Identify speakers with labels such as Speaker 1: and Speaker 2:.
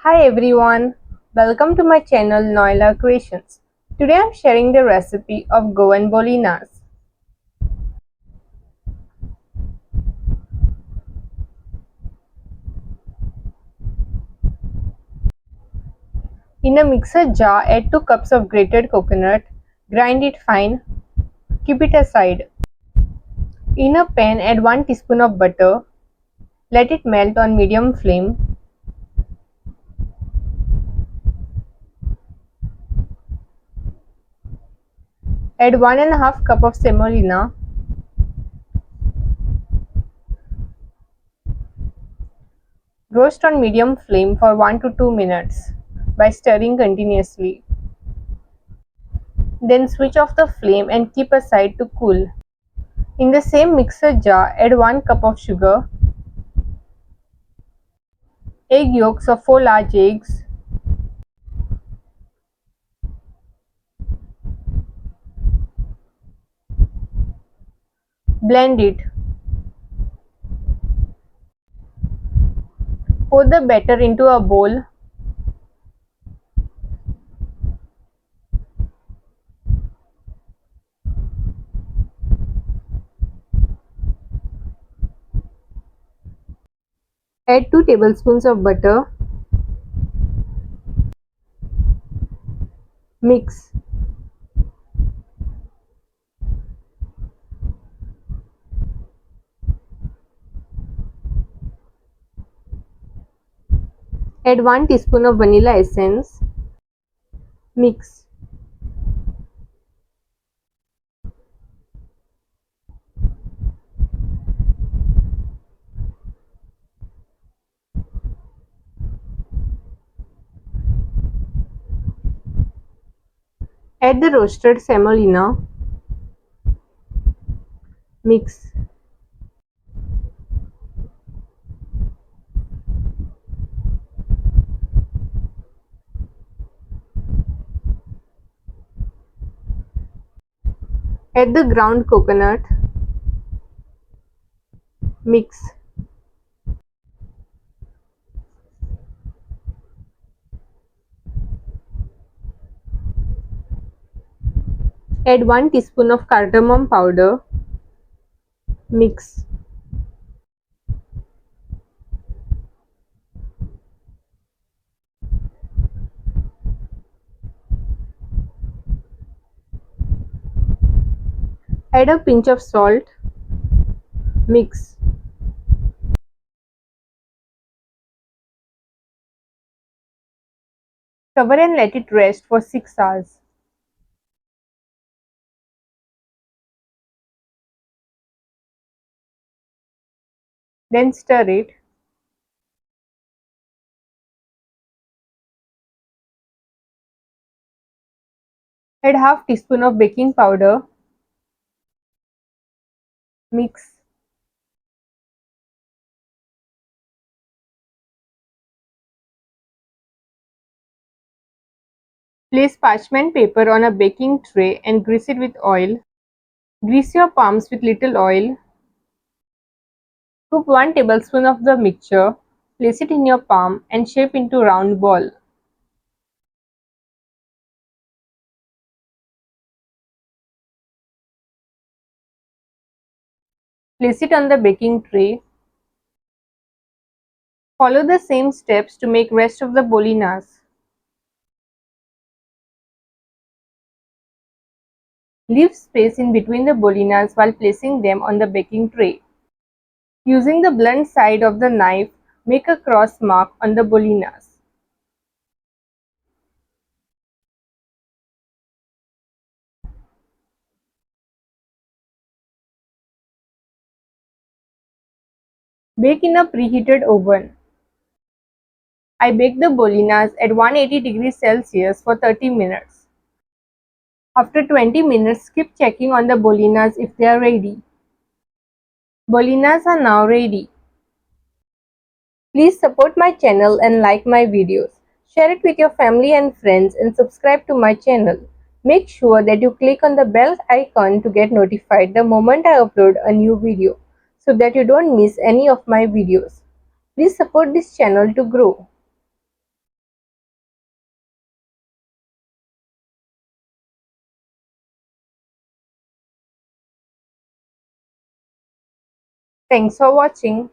Speaker 1: Hi everyone, welcome to my channel Noila Creations. Today I am sharing the recipe of Goan Bolinas. In a mixer jar, add 2 cups of grated coconut, grind it fine, keep it aside. In a pan, add 1 teaspoon of butter, let it melt on medium flame. Add 1 1/2 cup of semolina. Roast on medium flame for 1 to 2 minutes by stirring continuously. Then switch off the flame and keep aside to cool. In the same mixer jar, add 1 cup of sugar, egg yolks of 4 large eggs, blend it. Pour the batter into a bowl. Add 2 tablespoons of butter. Mix. Add 1 teaspoon of vanilla essence. Mix. Add the roasted semolina. Mix. Add the ground coconut. Mix. Add 1 teaspoon of cardamom powder. Mix. Add a pinch of salt. Mix. Cover and let it rest for 6 hours. Then stir it. Add half teaspoon of baking powder. Mix. Place parchment paper on a baking tray and grease it with oil. Grease your palms with little oil. Scoop 1 tablespoon of the mixture, place it in your palm and shape into round ball. Place it on the baking tray. Follow the same steps to make rest of the bolinas. Leave space in between the bolinas while placing them on the baking tray. Using the blunt side of the knife, make a cross mark on the bolinas. Bake in a preheated oven. I bake the bolinas at 180 degrees Celsius for 30 minutes. After 20 minutes, keep checking on the bolinas if they are ready. Bolinas are now ready. Please support my channel and like my videos. Share it with your family and friends and subscribe to my channel. Make sure that you click on the bell icon to get notified the moment I upload a new video so that you don't miss any of my videos. Please support this channel to grow. Thanks for watching.